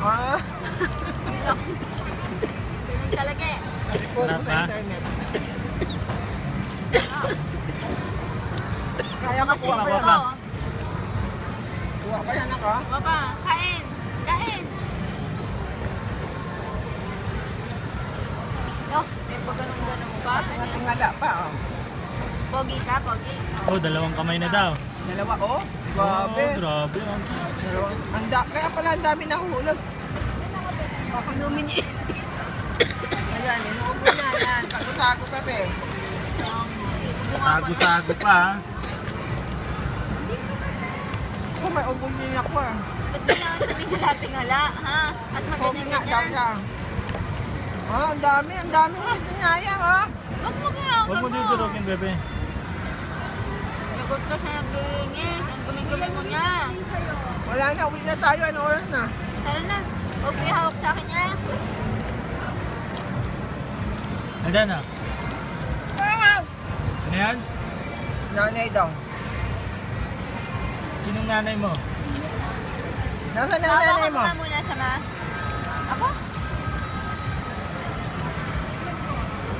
Ah, Ganun talaga eh. Sarap ba? kaya ka kuha Kuha pa yan. ba? Kuha pa yan ako. Baba, kain. Kain. Oh, may pagganong-ganong mo pa. Tingala pa, oh. Pogi ka, pogi. Oh, dalawang kamay na daw. Dalawa, oh. Grabe. Oh, grabe. Oh. Dalawang, kaya pala ang dami nahuhulog. Baka lumini. Ayan, inuubo na. Yan, tago-tago kami. Tago-tago pa. ah. Oh, may ubo din ako, ah. Ba't kailangan sabihin tingala, ha? At Pogi nga daw maganyan-ganyan. siya. Ah, ang dami na tinayang, ah. Huwag mo kaya, Huwag mo din durugin, bebe. Lagot ka sa nagingis. Ang gumi-gumi mo niya. Wala na, uwi na tayo. Ano oras na? Tara na. Huwag mo ihawak sa akin yan. Nandiyan na. Ano yan? Nanay daw. Sinong nanay mo? Nasaan na Hawakan nanay mo? nga muna siya, ma. Ako?